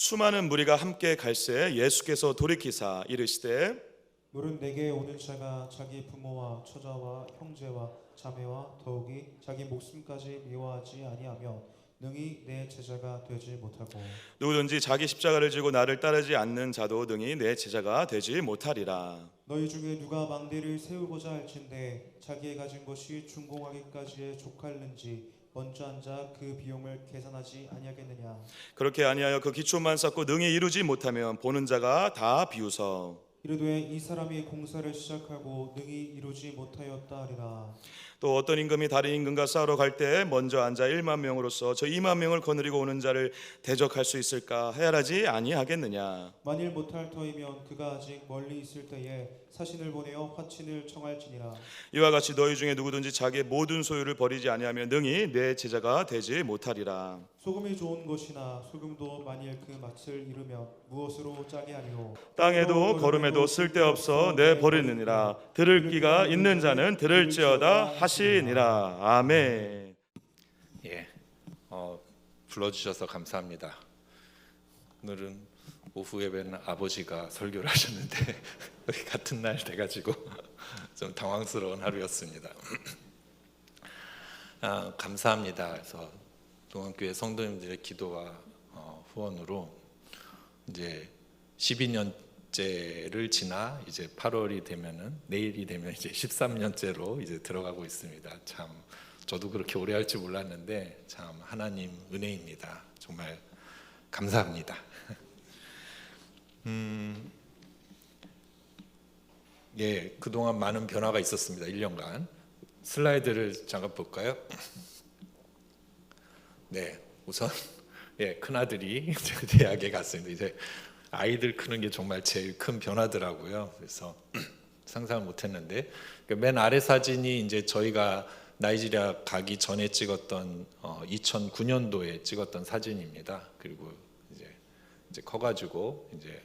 수많은 무리가 함께 갈새 예수께서 돌이키사 이르시되 물은 내게 오는 자가 자기 부모와 처자와 형제와 자매와 더욱이 자기 목숨까지 미워하지 아니하며 능히 내 제자가 되지 못하고 누구든지 자기 십자가를 지고 나를 따르지 않는 자도 능히 내 제자가 되지 못하리라. 너희 중에 누가 망대를 세우고자 할진대 자기의 가진 것이 준공하기까지에 족할는지 먼저 앉아 그 비용을 계산하지 아니하겠느냐. 그렇게 아니하여 그 기초만 쌓고 능히 이루지 못하면 보는 자가 다 비웃어 이르되 이 사람이 공사를 시작하고 능히 이루지 못하였다 하리라. 또 어떤 임금이 다른 임금과 싸우러 갈 때 먼저 앉아 1만 명으로서 저 2만 명을 거느리고 오는 자를 대적할 수 있을까 해야하지 아니하겠느냐. 만일 못할 터이면 그가 아직 멀리 있을 때에 사신을 보내어 화친을 청할지니라. 이와 같이 너희 중에 누구든지 자기의 모든 소유를 버리지 아니하면 능히 내 제자가 되지 못하리라. 소금이 좋은 것이나 소금도 만일 그 맛을 잃으면 무엇으로 짜게 하리요. 땅에도 거름에도 쓸데없어 내버리느니라. 들을 귀가 있는 자는 들을지어다 하시니라. 아멘. 예, 불러주셔서 감사합니다. 오늘은 오후 예배는 아버지가 설교를 하셨는데 우리 같은 날 돼가지고 좀 당황스러운 하루였습니다. 감사합니다. 그래서 동안교회 성도님들의 기도와 후원으로 이제 12년째를 지나 이제 8월이 되면은 내일이 되면 이제 13년째로 이제 들어가고 있습니다. 참 저도 그렇게 오래 할 줄 몰랐는데 참 하나님 은혜입니다. 정말 감사합니다. 예, 그동안 많은 변화가 있었습니다. 1년간. 슬라이드를 잠깐 볼까요? 네, 우선 큰 아들이 대학에 갔습니다. 이제 아이들 크는 게 정말 제일 큰 변화더라고요. 그래서 상상을 못했는데 맨 아래 사진이 이제 저희가 나이지리아 가기 전에 찍었던 2009년도에 찍었던 사진입니다. 그리고 이제 커가지고 이제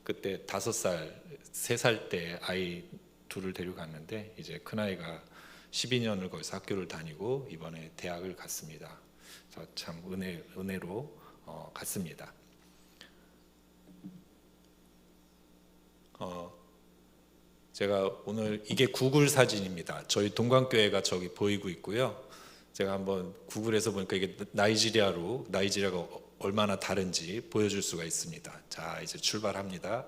그때 5살, 3살 때 아이 둘을 데려갔는데 이제 큰 아이가 12년을 거기서 학교를 다니고 이번에 대학을 갔습니다. 그래서 참 은혜로 갔습니다. 제가 오늘 이게 구글 사진입니다. 저희 동관교회가 저기 보이고 있고요. 제가 한번 구글에서 보니까 이게 나이지리아가 얼마나 다른지 보여줄 수가 있습니다. 자, 이제 출발합니다.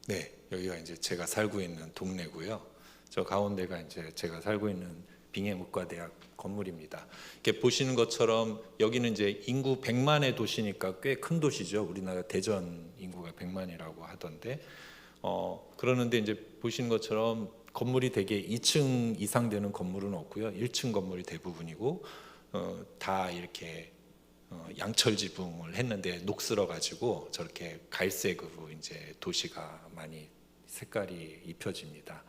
네, 여기가 이제 제가 살고 있는 동네고요. 저 가운데가 이제 제가 살고 있는 빙해문과대학 건물입니다. 이렇게 보시는 것처럼 여기는 이제 인구 100만의 도시니까 꽤 큰 도시죠. 우리나라 대전 인구가 100만이라고 하던데, 그러는데 이제 보시는 것처럼 건물이 되게 2층 이상 되는 건물은 없고요. 1층 건물이 대부분이고, 다 이렇게 양철 지붕을 했는데 녹슬어 가지고 저렇게 갈색으로 이제 도시가 많이 색깔이 입혀집니다.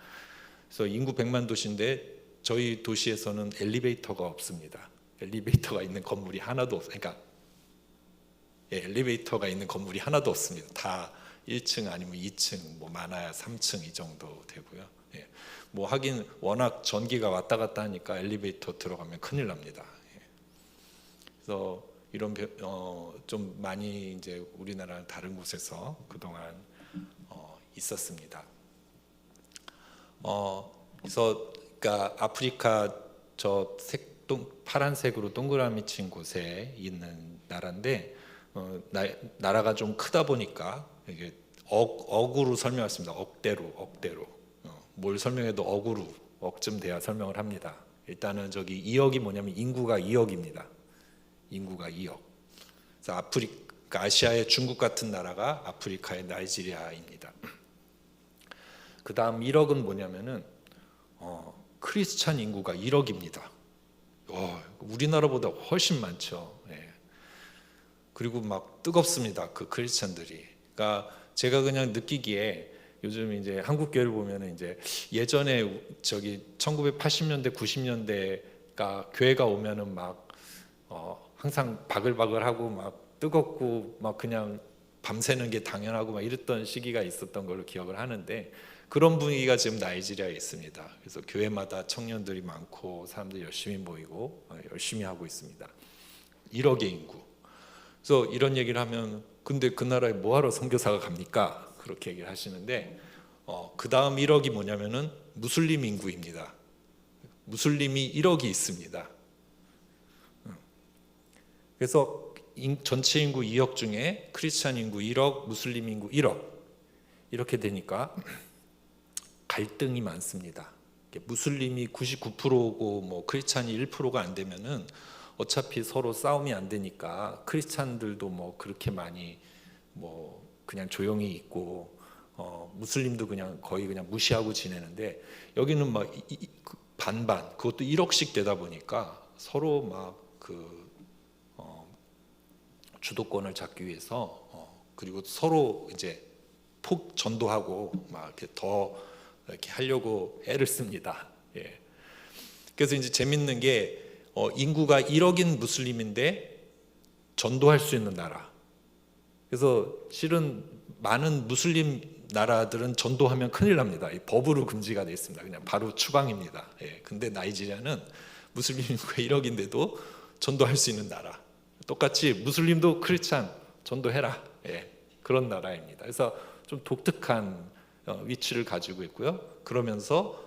그래서 인구 100만 도시인데 저희 도시에서는 엘리베이터가 없습니다. 엘리베이터가 있는 건물이 하나도 없어요. 그러니까 엘리베이터가 있는 건물이 하나도 없습니다. 다 1층 아니면 2층, 뭐 많아야 3층 이 정도 되고요. 뭐 하긴 워낙 전기가 왔다 갔다 하니까 엘리베이터 들어가면 큰일 납니다. 그래서 이런 좀 많이 이제 우리나라 다른 곳에서 그동안 있었습니다. 그래서 그러니까 아프리카 저 파란색으로 동그라미 친 곳에 있는 나라인데 나라가 좀 크다 보니까 이게 억으로 설명했습니다. 억대로 뭘 설명해도 억쯤 돼야 설명을 합니다. 일단은 저기 2억이 뭐냐면 인구가 2억입니다. 인구가 2억. 그래서 아시아의 중국 같은 나라가 아프리카의 나이지리아입니다. 그 다음 1억은 뭐냐면은 크리스찬 인구가 1억입니다. 우리나라보다 훨씬 많죠. 그리고 막 뜨겁습니다. 그 크리스찬들이. 그러니까 제가 그냥 느끼기에 요즘 이제 한국 교회를 보면은 이제 예전에 저기 1980년대 90년대가 교회가 오면은 막 항상 바글바글하고 막 뜨겁고 막 그냥 밤새는 게 당연하고 막 이랬던 시기가 있었던 걸로 기억을 하는데, 그런 분위기가 지금 나이지리아에 있습니다. 그래서 교회마다 청년들이 많고 사람들이 열심히 모이고 열심히 하고 있습니다. 1억의 인구. 그래서 이런 얘기를 하면 근데 그 나라에 뭐하러 선교사가 갑니까? 그렇게 얘기를 하시는데 그 다음 1억이 뭐냐면은 무슬림 인구입니다. 무슬림이 1억이 있습니다. 그래서 전체 인구 2억 중에 크리스찬 인구 1억, 무슬림 인구 1억 이렇게 되니까 갈등이 많습니다. 무슬림이 99%고 뭐 크리스찬이 1%가 안 되면은 어차피 서로 싸움이 안 되니까 크리스찬들도 뭐 그렇게 많이 뭐 그냥 조용히 있고 무슬림도 그냥 거의 그냥 무시하고 지내는데, 여기는 막 반반, 그것도 1억씩 되다 보니까 서로 막 그 주도권을 잡기 위해서 그리고 서로 이제 폭 전도하고 막 이렇게 더 이렇게 하려고 애를 씁니다. 예. 그래서 이제 재밌는 게 인구가 1억인 무슬림인데 전도할 수 있는 나라. 그래서 실은 많은 무슬림 나라들은 전도하면 큰일 납니다. 법으로 금지가 되어 있습니다. 그냥 바로 추방입니다. 예. 근데 나이지리아는 무슬림 인구가 1억인데도 전도할 수 있는 나라. 똑같이 무슬림도 크리스찬 전도해라. 예. 그런 나라입니다. 그래서 좀 독특한 위치를 가지고 있고요. 그러면서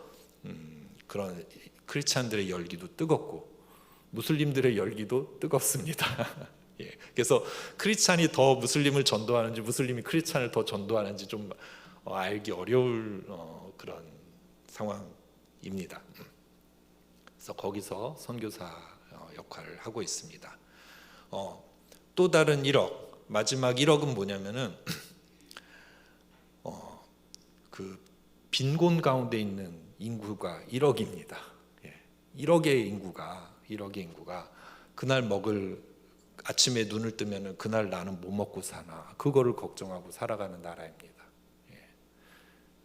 그런 크리스찬들의 열기도 뜨겁고 무슬림들의 열기도 뜨겁습니다. 예, 그래서 크리스찬이 더 무슬림을 전도하는지 무슬림이 크리스찬을 더 전도하는지 좀 알기 어려울 그런 상황입니다. 그래서 거기서 선교사 역할을 하고 있습니다. 또 다른 1억, 마지막 1억은 뭐냐면은 그 빈곤 가운데 있는 인구가 1억입니다. 예, 1억의 인구가 그날 먹을, 아침에 눈을 뜨면은 그날 나는 뭐 먹고 사나, 그거를 걱정하고 살아가는 나라입니다. 예,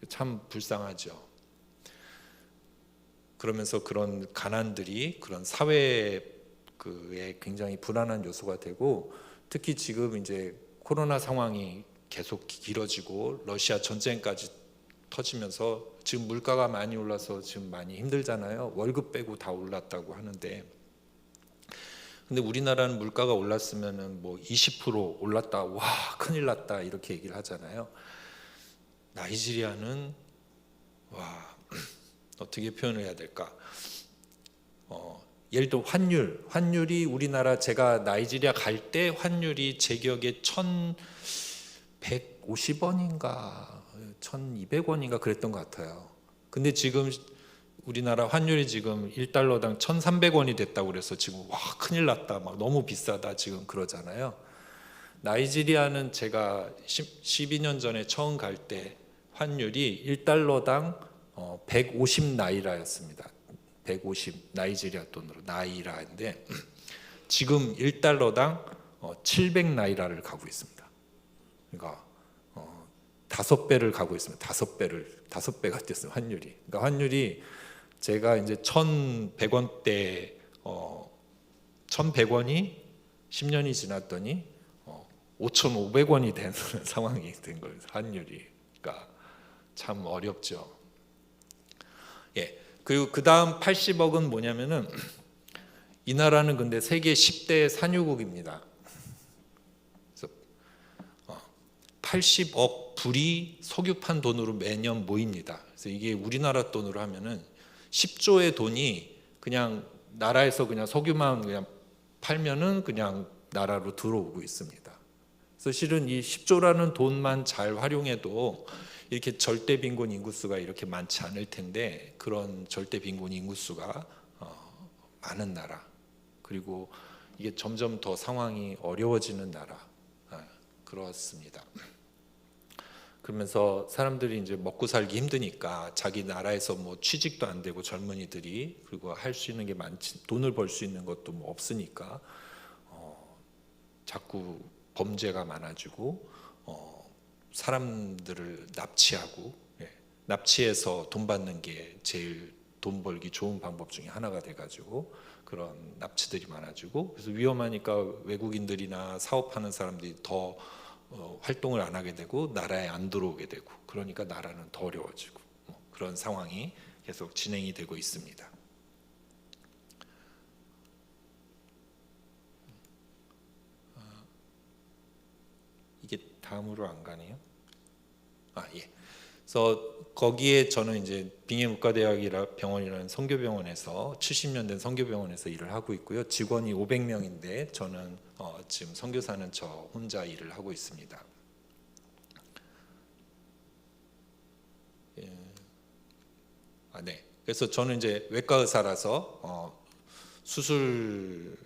참 불쌍하죠. 그러면서 그런 가난들이 그런 사회에 굉장히 불안한 요소가 되고, 특히 지금 이제 코로나 상황이 계속 길어지고 러시아 전쟁까지 터지면서 지금 물가가 많이 올라서 지금 많이 힘들잖아요. 월급 빼고 다 올랐다고 하는데, 근데 우리나라는 물가가 올랐으면은 뭐 20% 올랐다, 와 큰일 났다 이렇게 얘기를 하잖아요. 나이지리아는 와 어떻게 표현을 해야 될까? 예를 들어 환율이 우리나라, 제가 나이지리아 갈 때 환율이 제 기억에 1,150원인가 1,200원인가 그랬던 것 같아요. 근데 지금 우리나라 환율이 지금 1달러당 1,300원이 됐다고 그래서 지금 와 큰일 났다, 막 너무 비싸다 지금 그러잖아요. 나이지리아는 제가 12년 전에 처음 갈 때 환율이 1달러당 150 나이라였습니다. 150 나이지리아 돈으로 나이라인데 지금 1달러당 700 나이라를 가고 있습니다. 그러니까 5배를 가고 있습니다. 5배가 됐어요, 환율이. 그러니까 환율이 제가 이제 1,100원대 1,100원이 10년이 지났더니 5,500원이 되는 상황이 된 거예요, 환율이. 그러니까 참 어렵죠. 예. 그리고 그 다음 80억은 뭐냐면은 이 나라는 근데 세계 10대 산유국입니다. 그래서 80억 불이 석유판 돈으로 매년 모입니다. 그래서 이게 우리나라 돈으로 하면은 10조의 돈이 그냥 나라에서 그냥 석유만 그냥 팔면은 그냥 나라로 들어오고 있습니다. 그래서 실은 이 10조라는 돈만 잘 활용해도 이렇게 절대 빈곤 인구수가 이렇게 많지 않을 텐데, 그런 절대 빈곤 인구수가 많은 나라, 그리고 이게 점점 더 상황이 어려워지는 나라, 그렇습니다. 그러면서 사람들이 이제 먹고 살기 힘드니까 자기 나라에서 뭐 취직도 안 되고 젊은이들이, 그리고 할 수 있는 게 많지, 돈을 벌 수 있는 것도 뭐 없으니까 자꾸 범죄가 많아지고 사람들을 납치하고 납치해서 돈 받는 게 제일 돈 벌기 좋은 방법 중에 하나가 돼가지고 그런 납치들이 많아지고, 그래서 위험하니까 외국인들이나 사업하는 사람들이 더 활동을 안 하게 되고 나라에 안 들어오게 되고, 그러니까 나라는 더 어려워지고 그런 상황이 계속 진행이 되고 있습니다. 이게 다음으로 안 가네요. 예. 그래서 거기에 저는 이제 빙의문과대학이라 병원이라는 선교병원에서 70년 된 선교병원에서 일을 하고 있고요. 직원이 500명인데 저는 지금 선교사는 저 혼자 일을 하고 있습니다. 예. 네. 그래서 저는 이제 외과 의사라서 수술을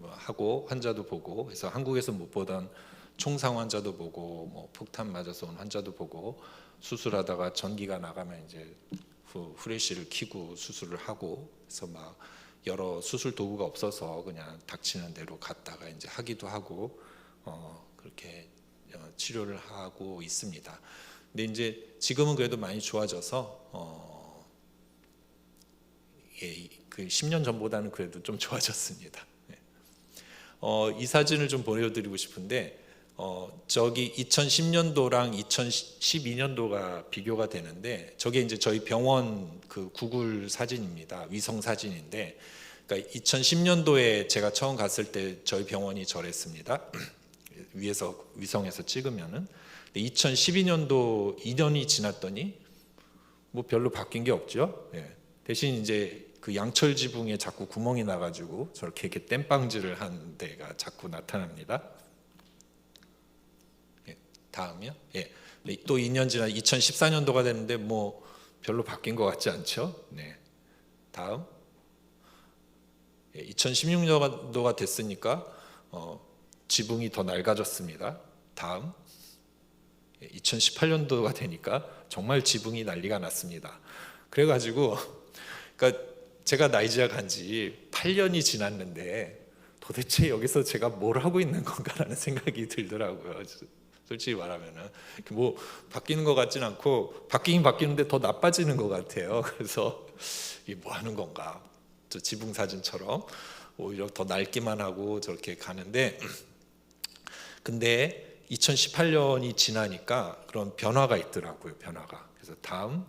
하고 환자도 보고, 그래서 한국에서 못 보던 총상 환자도 보고, 뭐 폭탄 맞아서 온 환자도 보고, 수술하다가 전기가 나가면 이제 후레쉬를 켜고 수술을 하고, 그래서 막 여러 수술 도구가 없어서 그냥 닥치는 대로 갔다가 이제 하기도 하고, 그렇게 치료를 하고 있습니다. 근데 이제 지금은 그래도 많이 좋아져서 그 10년 전보다는 그래도 좀 좋아졌습니다. 이 사진을 좀 보여드리고 싶은데, 저기 2010년도랑 2012년도가 비교가 되는데, 저게 이제 저희 병원 그 구글 사진입니다. 위성 사진인데, 그러니까 2010년도에 제가 처음 갔을 때 저희 병원이 저랬습니다. 위에서 위성에서 찍으면은. 2012년도 2년이 지났더니 뭐 별로 바뀐 게 없죠. 대신 이제 그 양철 지붕에 자꾸 구멍이 나가지고 저렇게 이렇게 땜빵질을 한 데가 자꾸 나타납니다. 다음이요. 또 2년 지나 2014년도가 됐는데 뭐 별로 바뀐 것 같지 않죠? 다음. 2016년도가 됐으니까 지붕이 더 낡아졌습니다. 다음. 2018년도가 되니까 정말 지붕이 난리가 났습니다. 그래가지고 그러니까 제가 나이지아 간지 8년이 지났는데 도대체 여기서 제가 뭘 하고 있는 건가라는 생각이 들더라고요. 솔직히 말하면은 뭐 바뀌는 것 같진 않고, 바뀌긴 바뀌는데 더 나빠지는 것 같아요. 그래서 이게 뭐 하는 건가? 저 지붕 사진처럼 오히려 더 낡기만 하고 저렇게 가는데, 근데 2018년이 지나니까 그런 변화가 있더라고요. 변화가. 그래서 다음.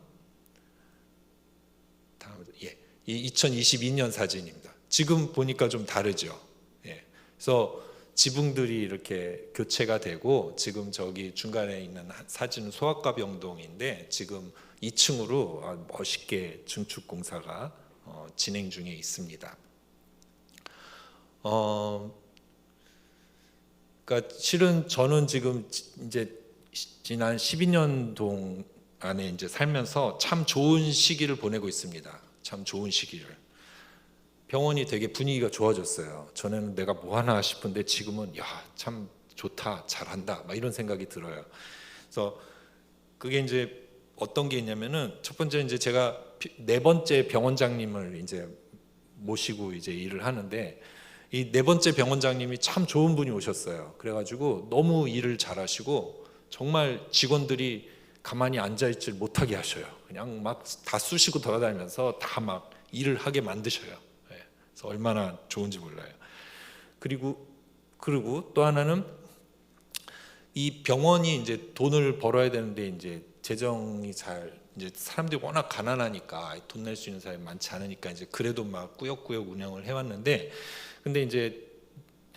이 2022년 사진입니다. 지금 보니까 좀 다르죠. 그래서 지붕들이 이렇게 교체가 되고, 지금 저기 중간에 있는 사진은 소아과 병동인데 지금 2층으로 멋있게 증축 공사가 진행 중에 있습니다. 그러니까 실은 저는 지금 이제 지난 12년 동안에 이제 살면서 참 좋은 시기를 보내고 있습니다. 참 좋은 시기를. 병원이 되게 분위기가 좋아졌어요. 전에는 내가 뭐 하나 싶은데 지금은 야, 참 좋다, 잘한다, 막 이런 생각이 들어요. 그래서 그게 이제 어떤 게 있냐면은, 첫 번째 이제 제가 4번째 병원장님을 이제 모시고 이제 일을 하는데, 이 4번째 병원장님이 참 좋은 분이 오셨어요. 그래가지고 너무 일을 잘하시고 정말 직원들이 가만히 앉아있질 못하게 하셔요. 그냥 막 다 쑤시고 돌아다니면서 다 막 일을 하게 만드셔요. 그래서 얼마나 좋은지 몰라요. 그리고 또 하나는, 이 병원이 이제 돈을 벌어야 되는데 이제 재정이 잘, 이제 사람들이 워낙 가난하니까 돈 낼 수 있는 사람이 많지 않으니까 이제 그래도 막 꾸역꾸역 운영을 해왔는데, 근데 이제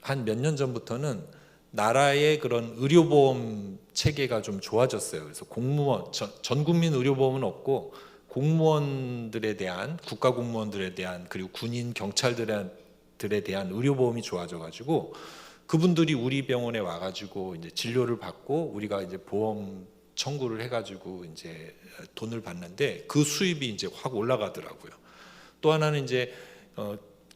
한 몇 년 전부터는 나라의 그런 의료보험 체계가 좀 좋아졌어요. 그래서 공무원, 전 국민 의료보험은 없고 공무원들에 대한, 국가 공무원들에 대한, 그리고 군인, 경찰들에 대한 의료보험이 좋아져가지고 그분들이 우리 병원에 와가지고 이제 진료를 받고 우리가 이제 보험 청구를 해가지고 이제 돈을 받는데 그 수입이 이제 확 올라가더라고요. 또 하나는 이제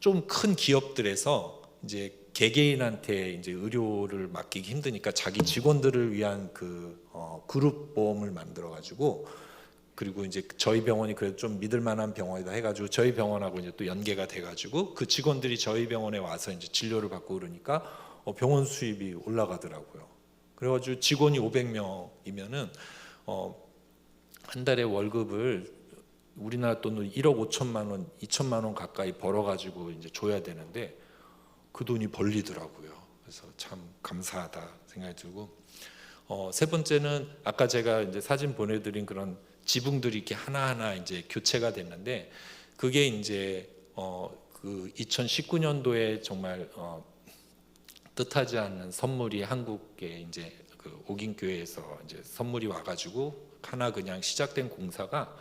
좀 큰 기업들에서 이제 개개인한테 이제 의료를 맡기기 힘드니까 자기 직원들을 위한 그 그룹 보험을 만들어 가지고, 그리고 이제 저희 병원이 그래도 좀 믿을 만한 병원이다 해가지고 저희 병원하고 이제 또 연계가 돼가지고 그 직원들이 저희 병원에 와서 이제 진료를 받고 그러니까 병원 수입이 올라가더라고요. 그래가지고 직원이 500명이면은 한 달에 월급을 우리나라 돈으로 1억 5천만 원, 2천만 원 가까이 벌어가지고 이제 줘야 되는데 그 돈이 벌리더라고요. 그래서 참 감사하다 생각이 들고, 세 번째는 아까 제가 이제 사진 보내드린 그런 지붕들이 이렇게 하나하나 이제 교체가 됐는데, 그게 이제 그 2019년도에 정말 뜻하지 않은 선물이 한국에 이제 그 옥인교회에서 이제 선물이 와가지고 하나 그냥 시작된 공사가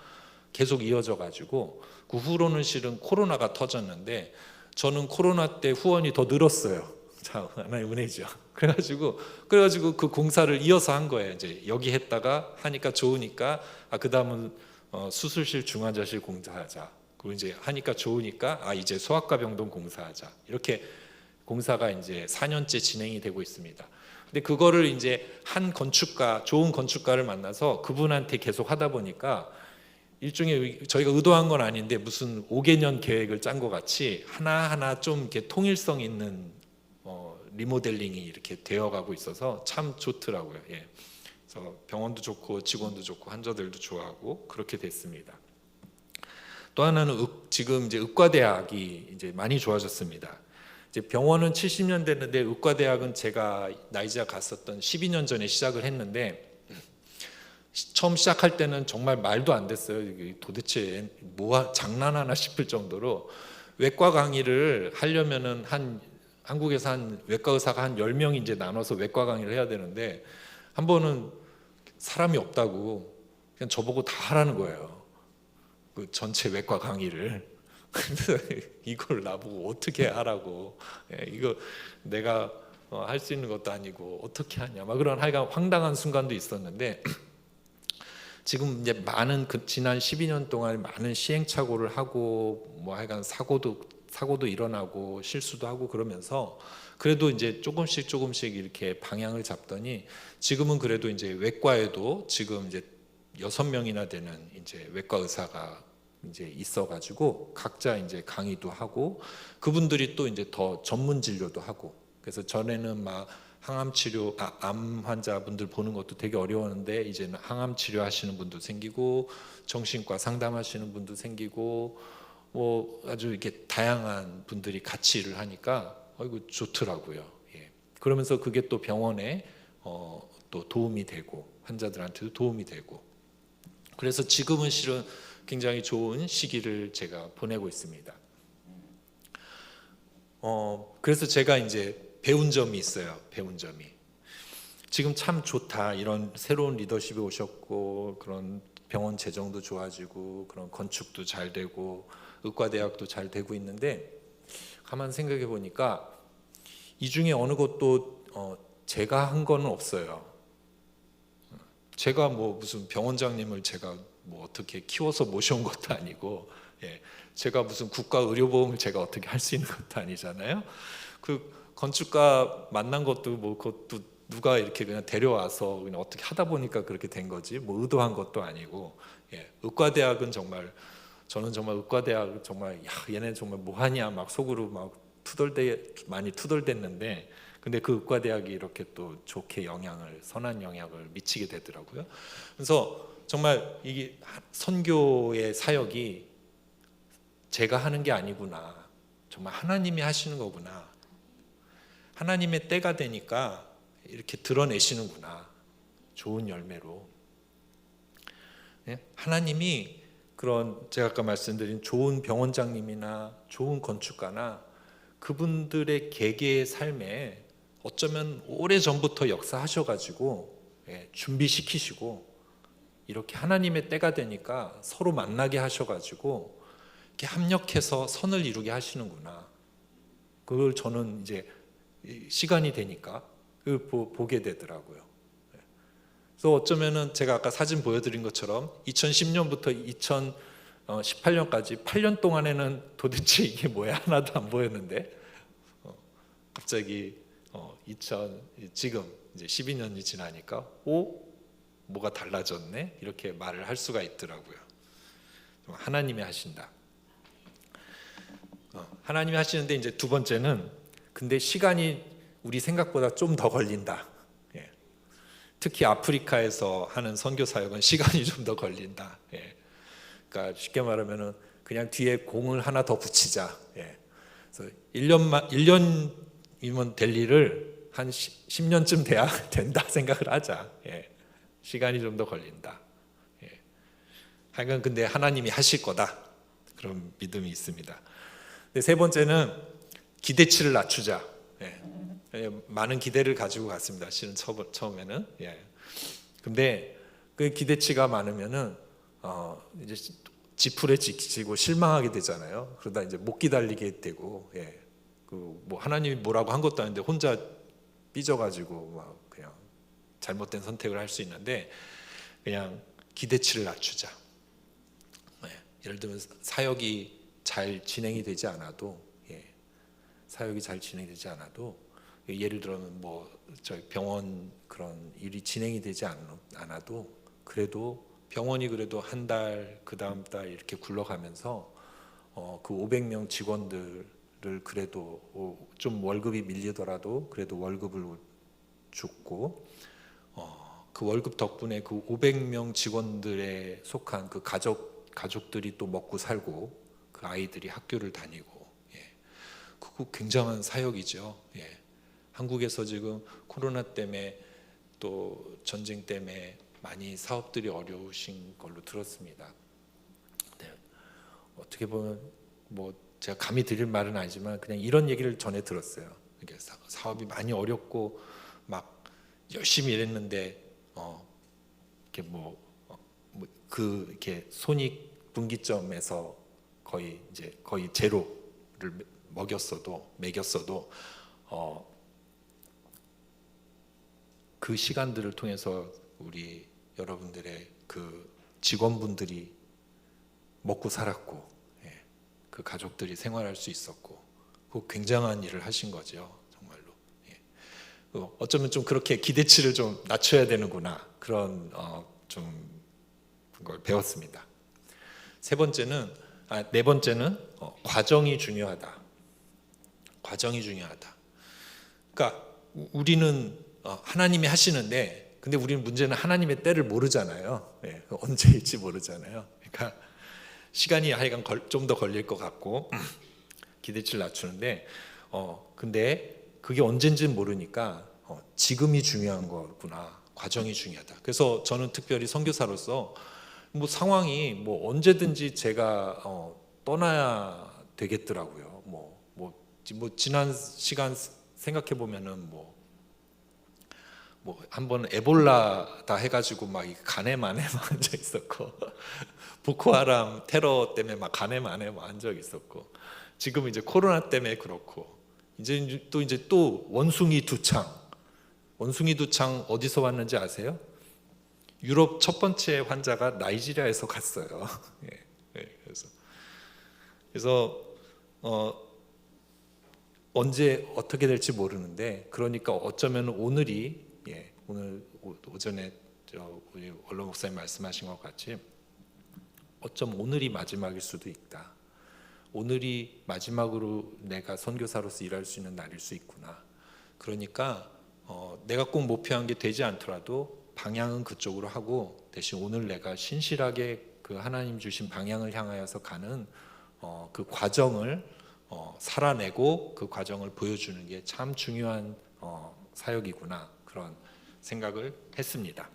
계속 이어져 가지고, 그 후로는 실은 코로나가 터졌는데 저는 코로나 때 후원이 더 늘었어요. 자, 하나의 은혜죠. 그래가지고 그 공사를 이어서 한 거예요. 이제 여기 했다가 하니까 좋으니까 그 다음은 수술실 중환자실 공사하자. 그리고 이제 하니까 좋으니까 이제 소아과 병동 공사하자. 이렇게 공사가 이제 4년째 진행이 되고 있습니다. 근데 그거를 이제 한 건축가, 좋은 건축가를 만나서 그분한테 계속 하다 보니까 일종의 저희가 의도한 건 아닌데 무슨 5개년 계획을 짠 것 같이 하나하나 좀 이렇게 통일성 있는 리모델링이 이렇게 되어가고 있어서 참 좋더라고요. 예. 그래서 병원도 좋고 직원도 좋고 환자들도 좋아하고 그렇게 됐습니다. 또 하나는 지금 이제 의과대학이 이제 많이 좋아졌습니다. 이제 병원은 70년 됐는데 의과대학은 제가 나이자 갔었던 12년 전에 시작을 했는데, 처음 시작할 때는 정말 말도 안 됐어요. 이게 도대체 뭐 장난하나 싶을 정도로 외과 강의를 하려면은 한국에서 한 외과 의사가 한 10명 이제 나눠서 외과 강의를 해야 되는데, 한 번은 사람이 없다고 그냥 저보고 다 하라는 거예요. 그 전체 외과 강의를. 그래서 이걸 나보고 어떻게 하라고, 이거 내가 할 수 있는 것도 아니고 어떻게 하냐, 막 그런 하여간 황당한 순간도 있었는데, 지금 이제 많은 지난 12년 동안 많은 시행착오를 하고 뭐 하여간 사고도 일어나고 실수도 하고 그러면서 그래도 이제 조금씩 이렇게 방향을 잡더니, 지금은 그래도 이제 외과에도 지금 이제 6명이나 되는 이제 외과 의사가 이제 있어가지고 각자 이제 강의도 하고, 그분들이 또 이제 더 전문 진료도 하고, 그래서 전에는 막 항암 치료, 암 환자분들 보는 것도 되게 어려웠는데 이제는 항암 치료하시는 분도 생기고 정신과 상담하시는 분도 생기고 뭐 아주 이렇게 다양한 분들이 같이 일을 하니까 이거 좋더라고요. 예. 그러면서 그게 또 병원에 또 도움이 되고 환자들한테도 도움이 되고, 그래서 지금은 실은 굉장히 좋은 시기를 제가 보내고 있습니다. 그래서 제가 이제 배운 점이 있어요. 배운 점이 지금 참 좋다, 이런 새로운 리더십이 오셨고 그런 병원 재정도 좋아지고 그런 건축도 잘 되고 의과대학도 잘 되고 있는데, 가만 생각해 보니까 이 중에 어느 것도 제가 한 건 없어요. 제가 뭐 무슨 병원장님을 제가 뭐 어떻게 키워서 모셔온 것도 아니고, 제가 무슨 국가 의료보험을 제가 어떻게 할 수 있는 것도 아니잖아요. 그 건축가 만난 것도 뭐 그것도 누가 이렇게 그냥 데려와서 그냥 어떻게 하다 보니까 그렇게 된 거지, 뭐 의도한 것도 아니고. 의과대학은 정말, 저는 정말 의과대학 정말 얘네 정말 뭐하냐 막 속으로 막 많이 투덜댔는데, 근데 그 의과대학이 이렇게 또 좋게 선한 영향을 미치게 되더라고요. 그래서 정말 이게 선교의 사역이 제가 하는 게 아니구나, 정말 하나님이 하시는 거구나, 하나님의 때가 되니까 이렇게 드러내시는구나, 좋은 열매로. 하나님이 그런 제가 아까 말씀드린 좋은 병원장님이나 좋은 건축가나 그분들의 개개의 삶에 어쩌면 오래전부터 역사하셔가지고 준비시키시고, 이렇게 하나님의 때가 되니까 서로 만나게 하셔가지고 이렇게 합력해서 선을 이루게 하시는구나, 그걸 저는 이제 시간이 되니까 그걸 보게 되더라고요. 그래서 어쩌면은 제가 아까 사진 보여드린 것처럼 2010년부터 2018년까지 8년 동안에는 도대체 이게 뭐야 하나도 안 보였는데, 갑자기 지금 이제 12년이 지나니까 뭐가 달라졌네, 이렇게 말을 할 수가 있더라고요. 하나님이 하신다. 하나님이 하시는데, 이제 두 번째는 근데 시간이 우리 생각보다 좀 더 걸린다. 특히 아프리카에서 하는 선교 사역은 시간이 좀 더 걸린다. 예. 그러니까 쉽게 말하면은 그냥 뒤에 공을 하나 더 붙이자. 예. 그래서 1년이면 될 일을 한 10년쯤 돼야 된다 생각을 하자. 예. 시간이 좀 더 걸린다. 예. 하여간 근데 하나님이 하실 거다. 그런 믿음이 있습니다. 근데 세 번째는 기대치를 낮추자. 예. 많은 기대를 가지고 갔습니다. 실은 처음에는. 예. 근데 그 기대치가 많으면은 이제 지풀에 지치고 실망하게 되잖아요. 그러다 이제 못 기다리게 되고, 예. 그 뭐 하나님이 뭐라고 한 것도 아닌데 혼자 삐져가지고 막 그냥 잘못된 선택을 할 수 있는데 그냥 기대치를 낮추자. 예. 예를 들면 사역이 잘 진행이 되지 않아도, 예. 사역이 잘 진행되지 않아도 예를 들면 뭐 저희 병원 그런 일이 진행이 되지 않아도 그래도 병원이 그래도 한 달, 그 다음 달 이렇게 굴러가면서 그 500명 직원들을 그래도 좀 월급이 밀리더라도 그래도 월급을 줬고 그 월급 덕분에 그 500명 직원들에 속한 그 가족들이 또 먹고 살고 그 아이들이 학교를 다니고, 예. 그거 굉장한 사역이죠. 예. 한국에서 지금 코로나 때문에 또 전쟁 때문에 많이 사업들이 어려우신 걸로 들었습니다. 네. 어떻게 보면 뭐 제가 감히 드릴 말은 아니지만 그냥 이런 얘기를 전해 들었어요. 이게 사업이 많이 어렵고 막 열심히 일했는데 이렇게 이렇게 손익 분기점에서 거의 제로를 매겼어도 그 시간들을 통해서 우리 여러분들의 그 직원분들이 먹고 살았고, 예, 그 가족들이 생활할 수 있었고, 그 굉장한 일을 하신 거죠, 정말로. 예. 어쩌면 좀 그렇게 기대치를 좀 낮춰야 되는구나 그런 좀 걸 배웠습니다. 네 번째는 과정이 중요하다. 과정이 중요하다. 그러니까 우리는 하나님이 하시는데, 근데 우리는 문제는 하나님의 때를 모르잖아요. 예, 언제일지 모르잖아요. 그러니까 시간이 하여간 좀 더 걸릴 것 같고 기대치를 낮추는데, 근데 그게 언젠지는 모르니까 지금이 중요한 거구나. 과정이 중요하다. 그래서 저는 특별히 선교사로서 뭐 상황이 뭐 언제든지 제가 떠나야 되겠더라고요. 뭐 지난 시간 생각해 보면은 뭐 한번 에볼라다 해가지고 막 간에 만에 앉아 있었고 보코하람 테러 때문에 막 간에 만에 앉아 있었고 지금 이제 코로나 때문에 그렇고 이제 또 원숭이 두창 어디서 왔는지 아세요? 유럽 첫 번째 환자가 나이지리아에서 갔어요. 예, 그래서 언제 어떻게 될지 모르는데 그러니까 어쩌면 오늘이 오늘 오전에 우리 원로 목사님 말씀하신 것 같이 어쩜 오늘이 마지막일 수도 있다. 오늘이 마지막으로 내가 선교사로서 일할 수 있는 날일 수 있구나. 그러니까 내가 꼭 목표한 게 되지 않더라도 방향은 그쪽으로 하고 대신 오늘 내가 신실하게 그 하나님 주신 방향을 향하여서 가는 그 과정을 살아내고 그 과정을 보여주는 게 참 중요한 사역이구나 그런 생각을 했습니다.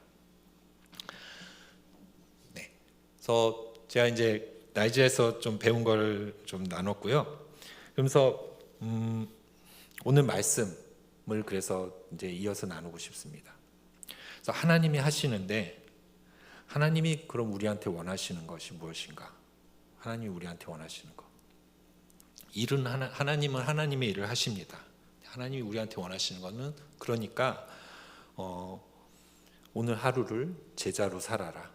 네, 그래서 제가 이제 나이지에서 좀 배운 걸 좀 나눴고요. 그러면서 오늘 말씀을 그래서 이제 이어서 나누고 싶습니다. 그래서 하나님이 하시는데 하나님이 그럼 우리한테 원하시는 것이 무엇인가? 하나님이 우리한테 원하시는 것. 일은 하나님은 하나님의 일을 하십니다. 하나님이 우리한테 원하시는 것은 그러니까 오늘 하루를 제자로 살아라.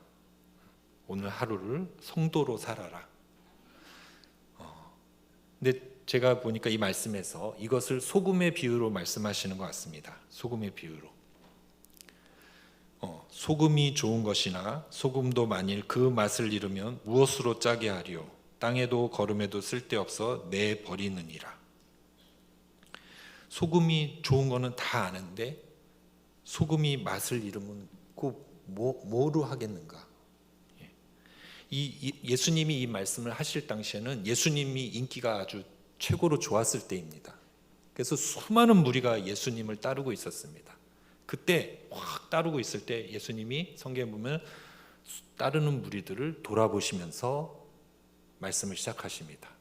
오늘 하루를 성도로 살아라. 근데 제가 보니까 이 말씀에서 이것을 소금의 비유로 말씀하시는 것 같습니다. 소금의 비유로. 소금이 좋은 것이나 소금도 만일 그 맛을 잃으면 무엇으로 짜게 하리요? 땅에도 거름에도 쓸데없어 내버리느니라. 소금이 좋은 거는 다 아는데 소금이 맛을 잃으면 꼭 뭐로 하겠는가? 예수님이 이 말씀을 하실 당시에는 예수님이 인기가 아주 최고로 좋았을 때입니다. 그래서 수많은 무리가 예수님을 따르고 있었습니다. 그때 확 따르고 있을 때 예수님이 성경에 보면 따르는 무리들을 돌아보시면서 말씀을 시작하십니다.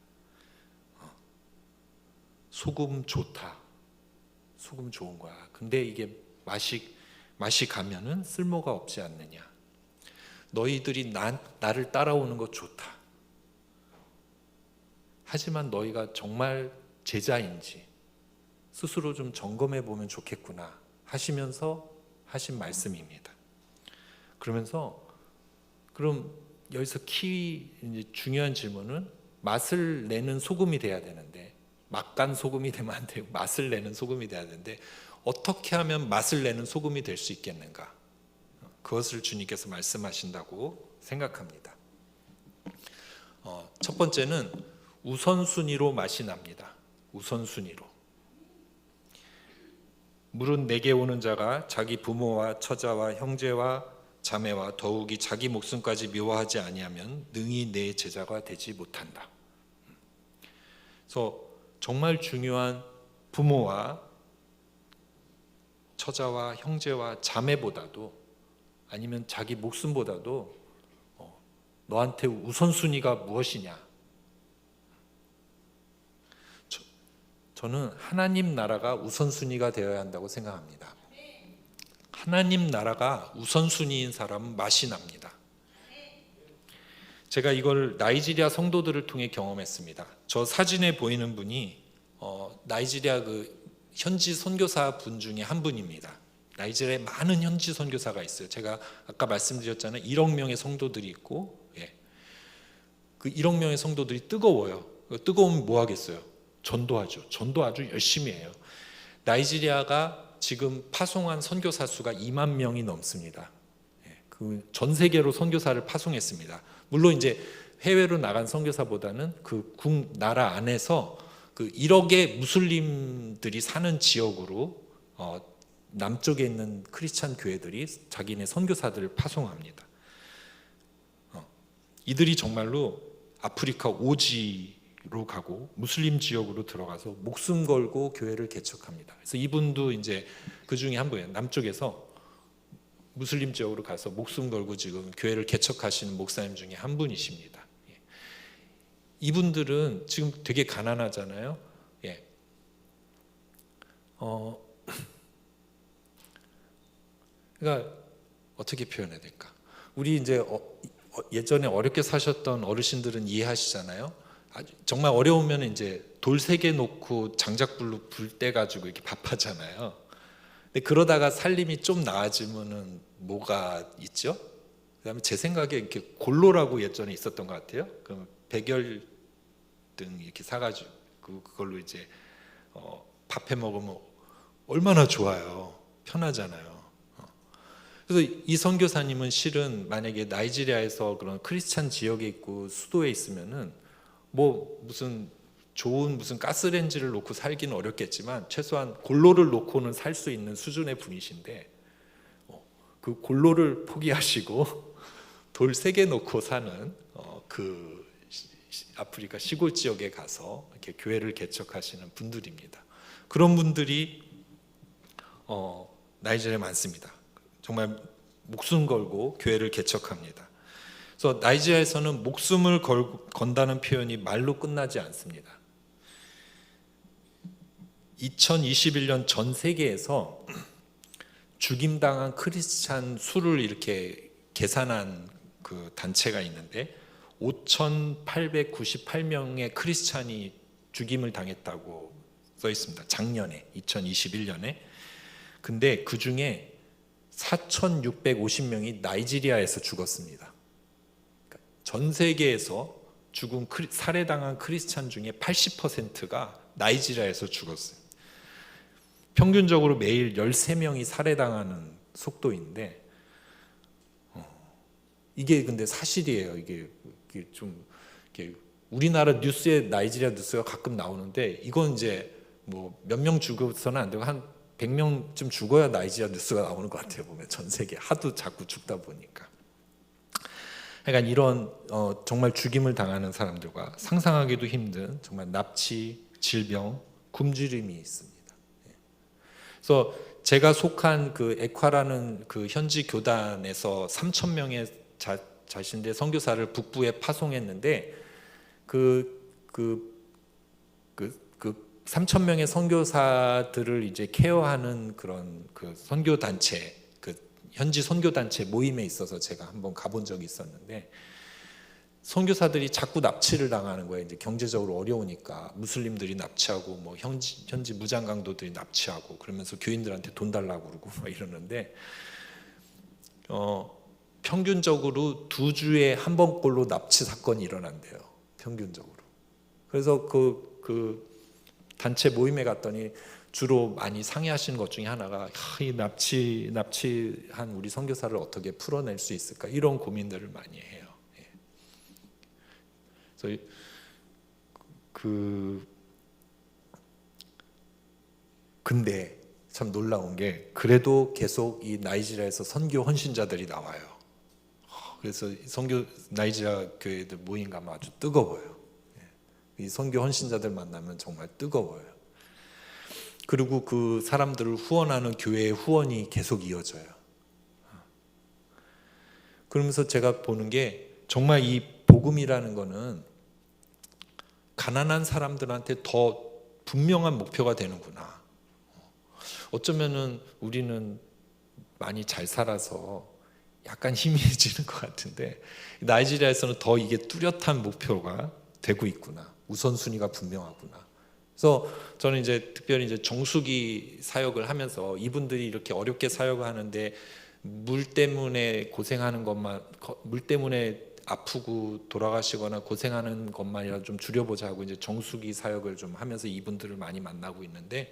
소금 좋다. 소금 좋은 거야. 근데 이게 맛이 가면은 쓸모가 없지 않느냐. 너희들이 나를 따라오는 거 좋다. 하지만 너희가 정말 제자인지 스스로 좀 점검해 보면 좋겠구나 하시면서 하신 말씀입니다. 그러면서 그럼 여기서 이제 중요한 질문은 맛을 내는 소금이 돼야 되는데 막간 소금이 되면 안 되고 맛을 내는 소금이 돼야 되는데 어떻게 하면 맛을 내는 소금이 될 수 있겠는가? 그것을 주님께서 말씀하신다고 생각합니다. 첫 번째는 우선순위로 맛이 납니다. 우선순위로. 물은 내게 오는 자가 자기 부모와 처자와 형제와 자매와 더욱이 자기 목숨까지 미워하지 아니하면 능히 내 제자가 되지 못한다. 그래서 정말 중요한 부모와 처자와 형제와 자매보다도 아니면 자기 목숨보다도 너한테 우선순위가 무엇이냐? 저는 하나님 나라가 우선순위가 되어야 한다고 생각합니다. 하나님 나라가 우선순위인 사람은 맛이 납니다. 제가 이걸 나이지리아 성도들을 통해 경험했습니다. 저 사진에 보이는 분이 나이지리아 그 현지 선교사 분 중에 한 분입니다. 나이지리아에 많은 현지 선교사가 있어요. 제가 아까 말씀드렸잖아요. 1억 명의 성도들이 있고, 그 1억 명의 성도들이 뜨거워요. 뜨거우면 뭐 하겠어요? 전도하죠. 전도 아주 열심히 해요. 나이지리아가 지금 파송한 선교사 수가 2만 명이 넘습니다. 그 전 세계로 선교사를 파송했습니다. 물론 이제 해외로 나간 선교사보다는 그 나라 안에서 그 1억의 무슬림들이 사는 지역으로 남쪽에 있는 크리스찬 교회들이 자기네 선교사들을 파송합니다. 이들이 정말로 아프리카 오지로 가고 무슬림 지역으로 들어가서 목숨 걸고 교회를 개척합니다. 그래서 이분도 이제 그 중에 한 분이에요. 남쪽에서 무슬림 지역으로 가서 목숨 걸고 지금 교회를 개척하시는 목사님 중에 한 분이십니다. 이분들은 지금 되게 가난하잖아요. 그러니까 어떻게 표현해야 될까? 우리 이제 예전에 어렵게 사셨던 어르신들은 이해하시잖아요. 정말 어려우면 이제 돌 3개 놓고 장작불로 불 때 가지고 이렇게 밥하잖아요. 근데 그러다가 살림이 좀 나아지면은 뭐가 있죠? 그다음에 제 생각에 이렇게 골로라고 예전에 있었던 것 같아요. 그럼 백열 등 이렇게 사가지고 그걸로 이제 밥해 먹으면 얼마나 좋아요. 편하잖아요. 그래서 이 선교사님은 실은 만약에 나이지리아에서 그런 크리스찬 지역에 있고 수도에 있으면은 뭐 무슨 좋은 무슨 가스레인지를 놓고 살기는 어렵겠지만 최소한 골로를 놓고는 살 수 있는 수준의 분이신데 그 골로를 포기하시고 돌 3개 놓고 사는 그 아프리카 시골 지역에 가서 이렇게 교회를 개척하시는 분들입니다. 그런 분들이 나이지리아에 많습니다. 정말 목숨 걸고 교회를 개척합니다. 그래서 나이지리아에서는 목숨을 건다는 표현이 말로 끝나지 않습니다. 2021년 전 세계에서 죽임당한 크리스찬 수를 이렇게 계산한 그 단체가 있는데 5,898명의 크리스찬이 죽임을 당했다고 써 있습니다. 작년에 2021년에. 근데 그 중에 4,650명이 나이지리아에서 죽었습니다. 그러니까 전 세계에서 살해당한 크리스찬 중에 80%가 나이지리아에서 죽었어요. 평균적으로 매일 13명이 살해당하는 속도인데 이게 근데 사실이에요. 이게 좀 이렇게 우리나라 뉴스에 나이지리아 뉴스가 가끔 나오는데 이건 이제 뭐 몇 명 죽어서는 안 되고 한 100명쯤 죽어야 나이지리아 뉴스가 나오는 것 같아요. 보면 전 세계 하도 자꾸 죽다 보니까. 그러니까 이런 정말 죽임을 당하는 사람들과 상상하기도 힘든 정말 납치, 질병, 굶주림이 있습니다. 그래서 제가 속한 그 에콰라는 그 현지 교단에서 3천 명의 자신들의 선교사를 북부에 파송했는데 그 3천 명의 선교사들을 이제 케어하는 그런 그 선교 단체, 그 현지 선교 단체 모임에 있어서 제가 한번 가본 적이 있었는데, 선교사들이 자꾸 납치를 당하는 거예요. 이제 경제적으로 어려우니까 무슬림들이 납치하고 뭐 현지 무장 강도들이 납치하고 그러면서 교인들한테 돈 달라고 그러고 막 이러는데, 평균적으로 2주에 한 번꼴로 납치 사건이 일어난대요. 평균적으로. 그래서 그 단체 모임에 갔더니 주로 많이 상의하시는 것 중에 하나가 이 납치한 우리 선교사를 어떻게 풀어낼 수 있을까, 이런 고민들을 많이 해요. 그래서 근데 참 놀라운 게 그래도 계속 이 나이지리아에서 선교 헌신자들이 나와요. 그래서 선교 나이지리아 교회들 모임 가면 아주 뜨거워요. 이 선교 헌신자들 만나면 정말 뜨거워요. 그리고 그 사람들을 후원하는 교회의 후원이 계속 이어져요. 그러면서 제가 보는 게 정말 이 복음이라는 거는 가난한 사람들한테 더 분명한 목표가 되는구나. 어쩌면은 우리는 많이 잘 살아서 약간 희미해지는 것 같은데, 나이지리아에서는 더 이게 뚜렷한 목표가 되고 있구나. 우선순위가 분명하구나. 그래서 저는 이제 특별히 이제 정수기 사역을 하면서 이분들이 이렇게 어렵게 사역을 하는데 물 때문에 고생하는 것만, 물 때문에 아프고 돌아가시거나 고생하는 것만이라도 좀 줄여보자고 이제 정수기 사역을 좀 하면서 이분들을 많이 만나고 있는데,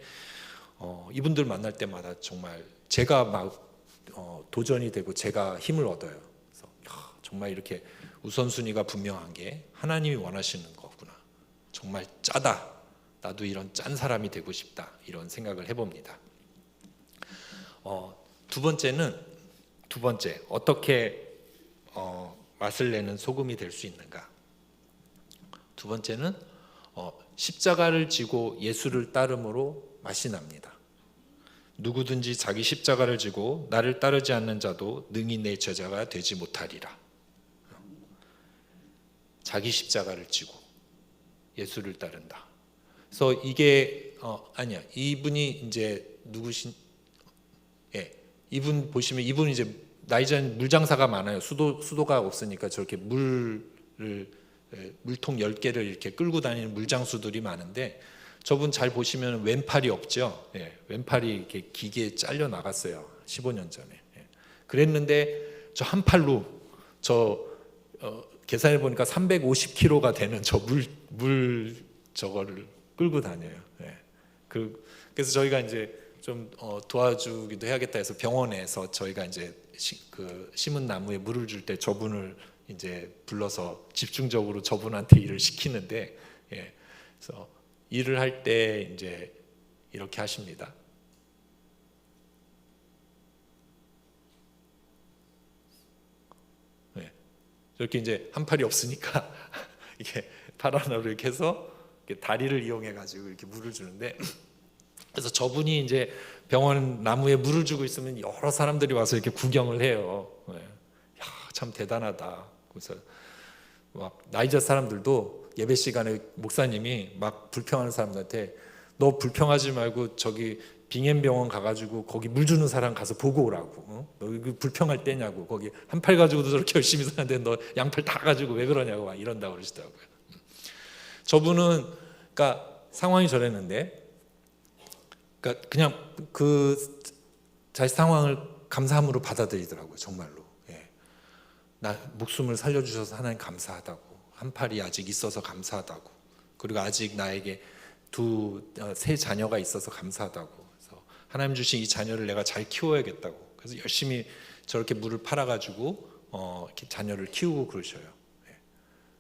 이분들 만날 때마다 정말 제가 막 도전이 되고 제가 힘을 얻어요. 그래서 정말 이렇게 우선순위가 분명한 게 하나님이 원하시는 거구나. 정말 짜다. 나도 이런 짠 사람이 되고 싶다. 이런 생각을 해봅니다. 두 번째 어떻게 맛을 내는 소금이 될 수 있는가? 두 번째는 십자가를 지고 예수를 따름으로 맛이 납니다. 누구든지 자기 십자가를 지고 나를 따르지 않는 자도 능히 내 제자가 되지 못하리라. 자기 십자가를 지고 예수를 따른다. 그래서 이게 아니야. 이분이 이제 누구신? 예, 이분 보시면 이분 이제 나이지리아는 물장사가 많아요. 수도가 없으니까 저렇게 물통 10개를 이렇게 끌고 다니는 물장수들이 많은데, 저분 잘 보시면 왼팔이 없죠. 예, 왼팔이 이렇게 기계에 잘려 나갔어요. 15년 전에. 예. 그랬는데 저 한 팔로 계산해 보니까 350kg가 되는 저 물 저거를 끌고 다녀요. 예. 그래서 저희가 이제 좀 도와주기도 해야겠다 해서 병원에서 저희가 이제 심은 나무에 물을 줄 때 저분을 이제 불러서 집중적으로 저분한테 일을 시키는데, 예. 그래서 일을 할 때 이제 이렇게 하십니다. 네. 이렇게 이제 한 팔이 없으니까 이게 팔 하나로 이렇게 해서 이렇게 다리를 이용해 가지고 이렇게 물을 주는데, 그래서 저분이 이제 병원 나무에 물을 주고 있으면 여러 사람들이 와서 이렇게 구경을 해요. 네. 야, 참 대단하다. 그래서 막 나이지리아 사람들도 예배 시간에 목사님이 막 불평하는 사람들한테 너 불평하지 말고 저기 빙엠병원 가가지고 거기 물 주는 사람 가서 보고 오라고. 너 이거 불평할 때냐고. 거기 한 팔 가지고도 저렇게 열심히 사는데 너 양팔 다 가지고 왜 그러냐고 막 이런다고 그러시더라고요. 저분은 그러니까 상황이 저랬는데, 그러니까 그냥 그 자기 상황을 감사함으로 받아들이더라고요. 정말로. 예. 나 목숨을 살려주셔서 하나님 감사하다고. 한 팔이 아직 있어서 감사하다고. 그리고 아직 나에게 세 자녀가 있어서 감사하다고. 그래서 하나님 주신 이 자녀를 내가 잘 키워야겠다고. 그래서 열심히 저렇게 물을 팔아가지고 이렇게 자녀를 키우고 그러셔요. 예.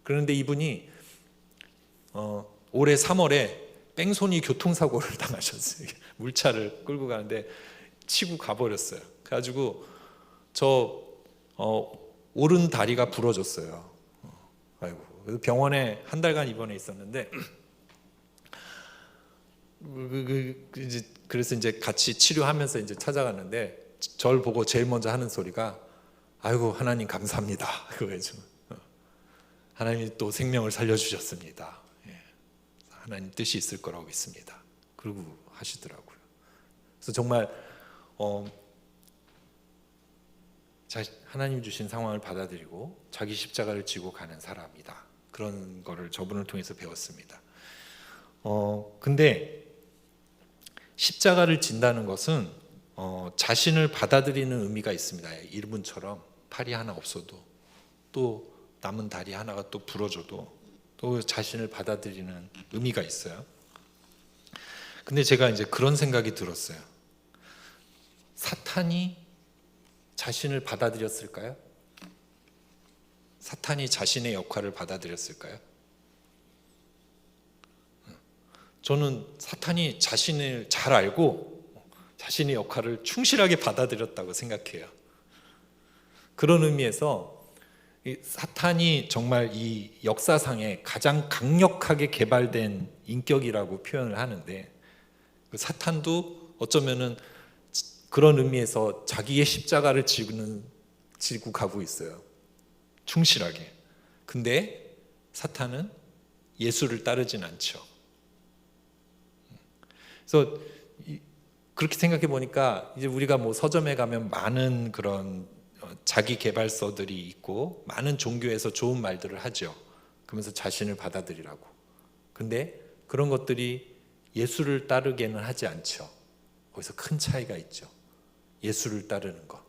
그런데 이분이 올해 3월에 뺑소니 교통사고를 당하셨어요. 물차를 끌고 가는데 치고 가버렸어요. 그래가지고 저 오른 다리가 부러졌어요. 아이고. 그래서 병원에 한 달간 입원해 있었는데 그래서 이제 같이 치료하면서 이제 찾아갔는데 저를 보고 제일 먼저 하는 소리가 아이고 하나님 감사합니다. 그거예요. 하나님이 또 생명을 살려주셨습니다. 예. 하나님 뜻이 있을 거라고 믿습니다. 그러고 하시더라고요. 그래서 정말 하나님 주신 상황을 받아들이고 자기 십자가를 지고 가는 사람이다. 그런 거를 저분을 통해서 배웠습니다. 근데 십자가를 진다는 것은 자신을 받아들이는 의미가 있습니다. 이분처럼 팔이 하나 없어도 또 남은 다리 하나가 또 부러져도 또 자신을 받아들이는 의미가 있어요. 근데 제가 이제 그런 생각이 들었어요. 사탄이 자신을 받아들였을까요? 사탄이 자신의 역할을 받아들였을까요? 저는 사탄이 자신을 잘 알고 자신의 역할을 충실하게 받아들였다고 생각해요. 그런 의미에서 사탄이 정말 이 역사상에 가장 강력하게 개발된 인격이라고 표현을 하는데 사탄도 어쩌면은 그런 의미에서 자기의 십자가를 지고 가고 있어요. 충실하게. 근데 사탄은 예수를 따르진 않죠. 그래서 그렇게 생각해 보니까 이제 우리가 뭐 서점에 가면 많은 그런 자기 개발서들이 있고 많은 종교에서 좋은 말들을 하죠. 그러면서 자신을 받아들이라고. 근데 그런 것들이 예수를 따르게는 하지 않죠. 거기서 큰 차이가 있죠. 예수를 따르는 것,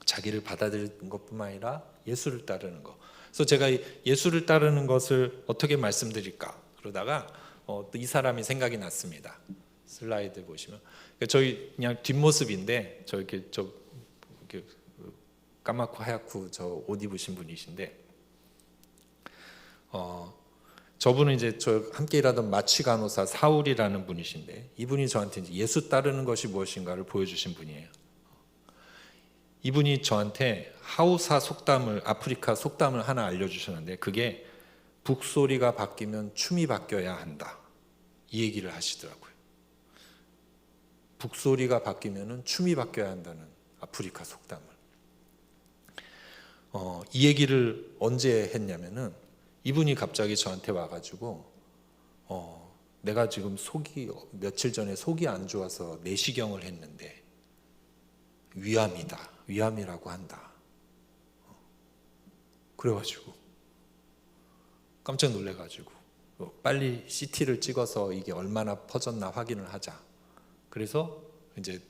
자기를 받아들이는 것뿐만 아니라 예수를 따르는 것. 그래서 제가 예수를 따르는 것을 어떻게 말씀드릴까 그러다가 이 사람이 생각이 났습니다. 슬라이드 보시면 저희 그냥 뒷모습인데 저 이렇게 까맣고 하얗고 저 옷 입으신 분이신데 저분은 이제 저 함께 일하던 마취 간호사 사울이라는 분이신데 이분이 저한테 이제 예수 따르는 것이 무엇인가를 보여주신 분이에요. 이분이 저한테 하우사 속담을 아프리카 속담을 하나 알려주셨는데 그게 북소리가 바뀌면 춤이 바뀌어야 한다 이 얘기를 하시더라고요. 북소리가 바뀌면 춤이 바뀌어야 한다는 아프리카 속담을 이 얘기를 언제 했냐면은 이분이 갑자기 저한테 와가지고 내가 지금 며칠 전에 속이 안 좋아서 내시경을 했는데 위암이라고 한다. 그래가지고 깜짝 놀래가지고 빨리 CT를 찍어서 이게 얼마나 퍼졌나 확인을 하자. 그래서 이제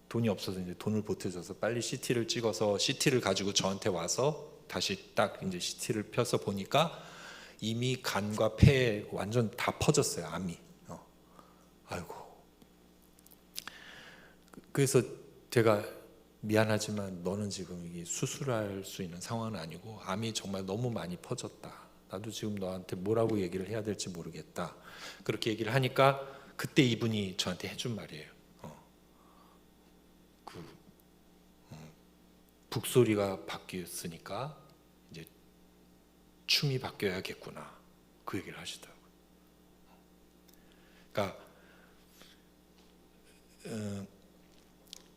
돈이 없어서 이제 돈을 보태줘서 빨리 CT를 찍어서 CT를 가지고 저한테 와서 다시 딱 이제 CT를 펴서 보니까 이미 간과 폐에 완전 다 퍼졌어요. 암이. 아이고. 그래서 제가 미안하지만 너는 지금 이게 수술할 수 있는 상황은 아니고 암이 정말 너무 많이 퍼졌다. 나도 지금 너한테 뭐라고 얘기를 해야 될지 모르겠다. 그렇게 얘기를 하니까 그때 이분이 저한테 해준 말이에요. 북소리가 바뀌었으니까 이제 춤이 바뀌어야겠구나. 그 얘기를 하시더라고요. 그러니까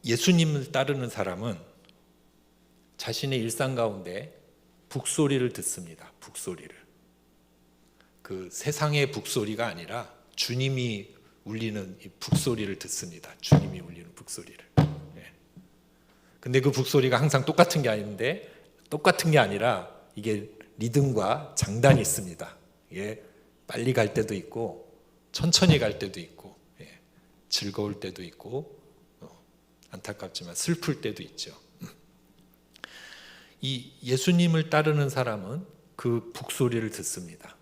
예수님을 따르는 사람은 자신의 일상 가운데 북소리를 듣습니다. 북소리를. 그 세상의 북소리가 아니라 주님이 울리는 이 북소리를 듣습니다. 주님이 울리는 북소리를. 근데 그 북소리가 항상 똑같은 게 아닌데 똑같은 게 아니라 이게 리듬과 장단이 있습니다. 예, 빨리 갈 때도 있고 천천히 갈 때도 있고 즐거울 때도 있고 안타깝지만 슬플 때도 있죠. 이 예수님을 따르는 사람은 그 북소리를 듣습니다.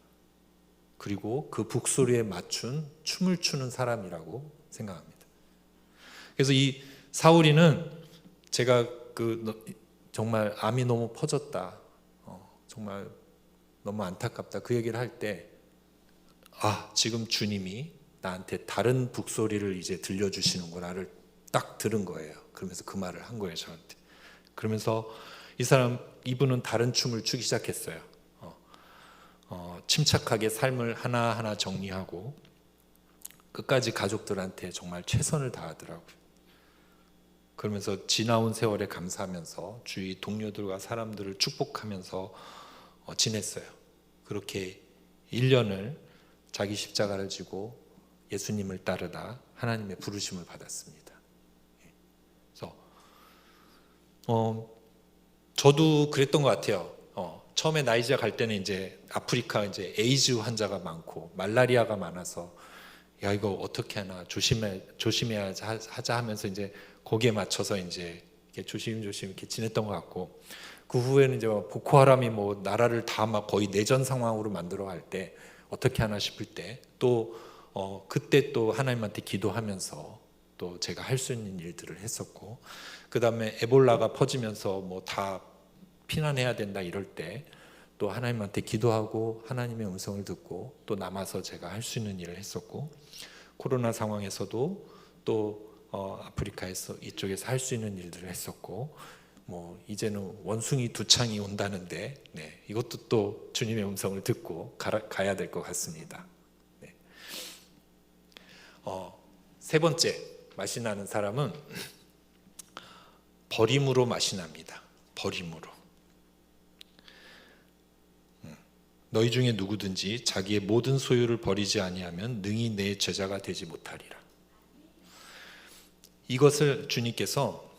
그리고 그 북소리에 맞춘 춤을 추는 사람이라고 생각합니다. 그래서 이 사울이는 제가 정말 암이 너무 퍼졌다. 정말 너무 안타깝다. 그 얘기를 할 때 지금 주님이 나한테 다른 북소리를 이제 들려주시는구나를 딱 들은 거예요. 그러면서 그 말을 한 거예요, 저한테. 그러면서 이분은 다른 춤을 추기 시작했어요. 침착하게 삶을 하나하나 정리하고 끝까지 가족들한테 정말 최선을 다하더라고요. 그러면서 지나온 세월에 감사하면서 주위 동료들과 사람들을 축복하면서 지냈어요. 그렇게 1년을 자기 십자가를 지고 예수님을 따르다 하나님의 부르심을 받았습니다. 그래서 저도 그랬던 것 같아요. 처음에 나이지아 갈 때는 이제 아프리카 이제 에이즈 환자가 많고 말라리아가 많아서 야 이거 어떻게 하나 조심해야 하자 하면서 이제 거기에 맞춰서 이제 이렇게 조심조심 이렇게 지냈던 것 같고, 그 후에는 이제 보코하람이 뭐 나라를 다 막 거의 내전 상황으로 만들어 갈 때 어떻게 하나 싶을 때 또 그때 또 하나님한테 기도하면서 또 제가 할 수 있는 일들을 했었고, 그 다음에 에볼라가 퍼지면서 뭐 다 피난해야 된다 이럴 때 또 하나님한테 기도하고 하나님의 음성을 듣고 또 남아서 제가 할 수 있는 일을 했었고, 코로나 상황에서도 또 아프리카에서 이쪽에서 할 수 있는 일들을 했었고, 뭐 이제는 원숭이 두 창이 온다는데 이것도 또 주님의 음성을 듣고 가야 될 것 같습니다. 세 번째 맛이 나는 사람은 버림으로 맛이 납니다. 버림으로. 너희 중에 누구든지 자기의 모든 소유를 버리지 아니하면 능히 내 제자가 되지 못하리라. 이것을 주님께서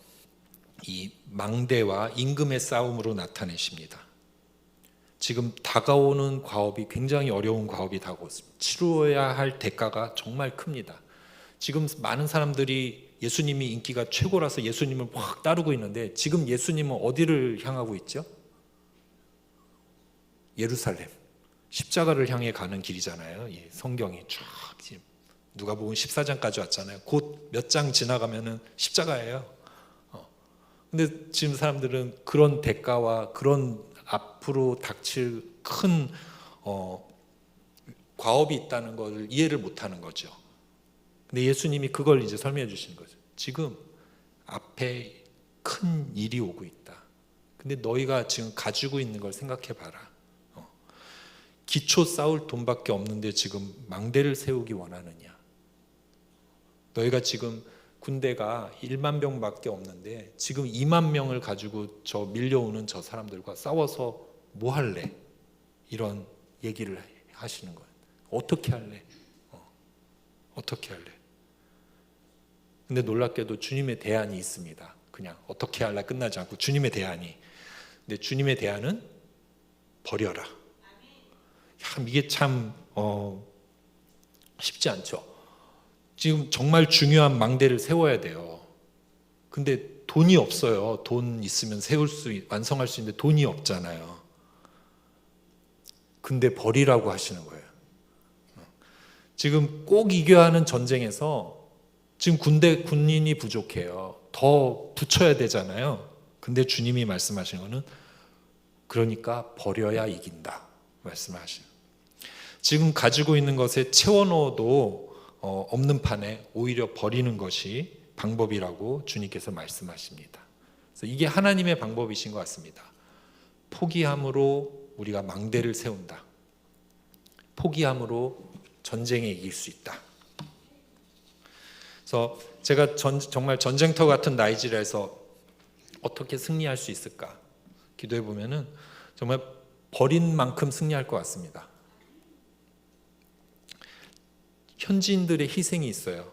이 망대와 임금의 싸움으로 나타내십니다. 지금 다가오는 과업이 굉장히 어려운 과업이 다가오고 있습니다. 치루어야 할 대가가 정말 큽니다. 지금 많은 사람들이 예수님이 인기가 최고라서 예수님을 확 따르고 있는데 지금 예수님은 어디를 향하고 있죠? 예루살렘, 십자가를 향해 가는 길이잖아요. 이 성경이 쫙 누가복음 14장까지 왔잖아요. 곧 몇 장 지나가면은 십자가예요. 근데 지금 사람들은 그런 대가와 그런 앞으로 닥칠 큰 과업이 있다는 것을 이해를 못하는 거죠. 근데 예수님이 그걸 이제 설명해 주시는 거죠. 지금 앞에 큰 일이 오고 있다. 근데 너희가 지금 가지고 있는 걸 생각해 봐라. 기초 쌓을 돈밖에 없는데 지금 망대를 세우기 원하느냐? 너희가 지금 군대가 1만 병밖에 없는데 지금 2만 명을 가지고 저 밀려오는 저 사람들과 싸워서 뭐 할래? 이런 얘기를 하시는 거예요. 어떻게 할래? 어떻게 할래? 근데 놀랍게도 주님의 대안이 있습니다. 그냥 어떻게 할래 끝나지 않고 주님의 대안이. 근데 주님의 대안은 버려라. 이게 참 쉽지 않죠. 지금 정말 중요한 망대를 세워야 돼요. 근데 돈이 없어요. 돈 있으면 완성할 수 있는데 돈이 없잖아요. 근데 버리라고 하시는 거예요. 지금 꼭 이겨야 하는 전쟁에서 지금 군인이 부족해요. 더 붙여야 되잖아요. 근데 주님이 말씀하신 거는 그러니까 버려야 이긴다 말씀하시는. 지금 가지고 있는 것에 채워넣어도 없는 판에 오히려 버리는 것이 방법이라고 주님께서 말씀하십니다. 그래서 이게 하나님의 방법이신 것 같습니다. 포기함으로 우리가 망대를 세운다. 포기함으로 전쟁에 이길 수 있다. 그래서 제가 정말 전쟁터 같은 나이지리아에서 어떻게 승리할 수 있을까 기도해 보면은 정말 버린 만큼 승리할 것 같습니다. 현지인들의 희생이 있어요.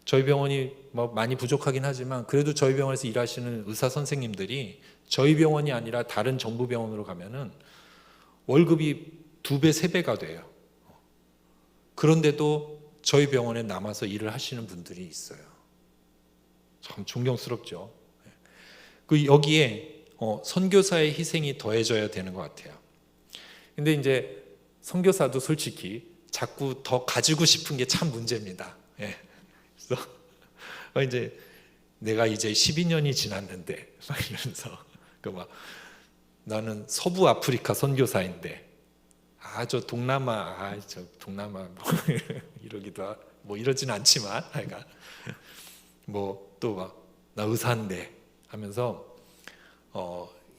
저희 병원이 뭐 많이 부족하긴 하지만 그래도 저희 병원에서 일하시는 의사 선생님들이 저희 병원이 아니라 다른 정부 병원으로 가면은 월급이 2배, 3배가 돼요. 그런데도 저희 병원에 남아서 일을 하시는 분들이 있어요. 참 존경스럽죠. 그 여기에 선교사의 희생이 더해져야 되는 것 같아요. 근데 이제 선교사도 솔직히 자꾸 더 가지고 싶은 게 참 문제입니다. 그래서 이제 내가 이제 12년이 지났는데 막 이러면서 막 나는 서부 아프리카 선교사인데 저 동남아, 저 동남아 뭐 뭐 이러진 않지만, 하여간 뭐 또 막 나 의사인데 하면서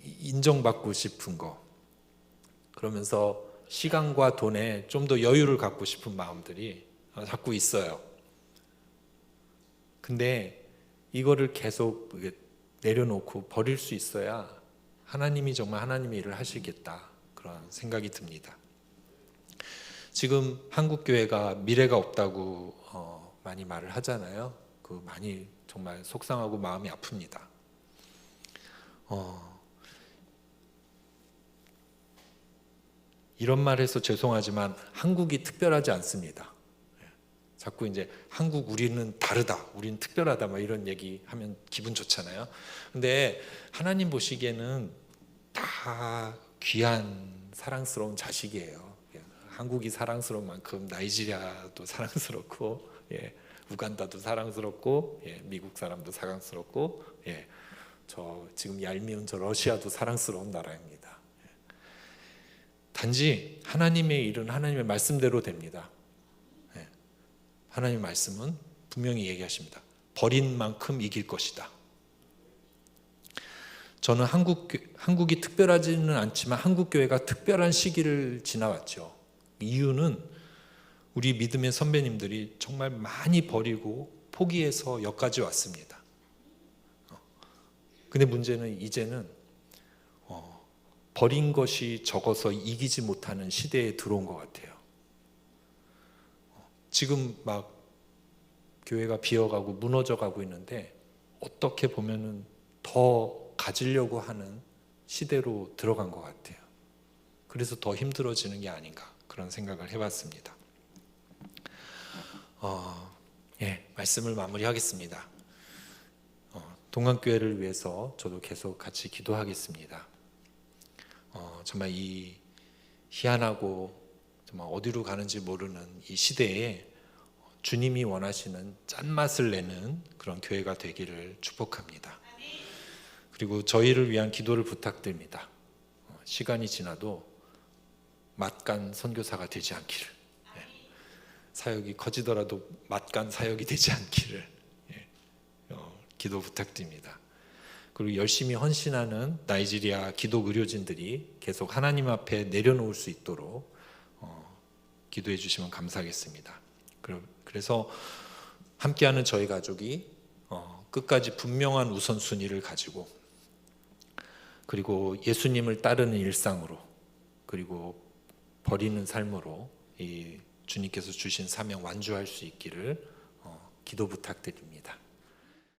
인정받고 싶은 거, 그러면서 시간과 돈에 좀 더 여유를 갖고 싶은 마음들이 자꾸 있어요. 근데 이거를 계속 내려놓고 버릴 수 있어야 하나님이 정말 하나님의 일을 하시겠다, 그런 생각이 듭니다. 지금 한국 교회가 미래가 없다고 많이 말을 하잖아요. 많이 정말 속상하고 마음이 아픕니다. 이런 말해서 죄송하지만 한국이 특별하지 않습니다. 자꾸 이제 한국 우리는 다르다, 우리는 특별하다, 막 이런 얘기하면 기분 좋잖아요. 근데 하나님 보시기에는 다 귀한 사랑스러운 자식이에요. 한국이 사랑스러운 만큼 나이지리아도 사랑스럽고, 우간다도 사랑스럽고, 미국 사람도 사랑스럽고, 저 지금 얄미운 저 러시아도 사랑스러운 나라입니다. 단지 하나님의 일은 하나님의 말씀대로 됩니다. 하나님의 말씀은 분명히 얘기하십니다. 버린 만큼 이길 것이다. 저는 한국이 특별하지는 않지만 한국 교회가 특별한 시기를 지나왔죠. 이유는 우리 믿음의 선배님들이 정말 많이 버리고 포기해서 여기까지 왔습니다. 근데 문제는 이제는 버린 것이 적어서 이기지 못하는 시대에 들어온 것 같아요. 지금 막 교회가 비어가고 무너져가고 있는데 어떻게 보면은 더 가지려고 하는 시대로 들어간 것 같아요. 그래서 더 힘들어지는 게 아닌가, 그런 생각을 해봤습니다. 말씀을 마무리하겠습니다. 동안교회를 위해서 저도 계속 같이 기도하겠습니다. 정말 이 희한하고 정말 어디로 가는지 모르는 이 시대에 주님이 원하시는 짠맛을 내는 그런 교회가 되기를 축복합니다. 그리고 저희를 위한 기도를 부탁드립니다. 시간이 지나도 맛간 선교사가 되지 않기를, 사역이 커지더라도 맛간 사역이 되지 않기를 기도 부탁드립니다. 그리고 열심히 헌신하는 나이지리아 기독 의료진들이 계속 하나님 앞에 내려놓을 수 있도록 기도해 주시면 감사하겠습니다. 그래서 함께하는 저희 가족이 끝까지 분명한 우선순위를 가지고, 그리고 예수님을 따르는 일상으로, 그리고 버리는 삶으로 이 주님께서 주신 사명 완주할 수 있기를 기도 부탁드립니다.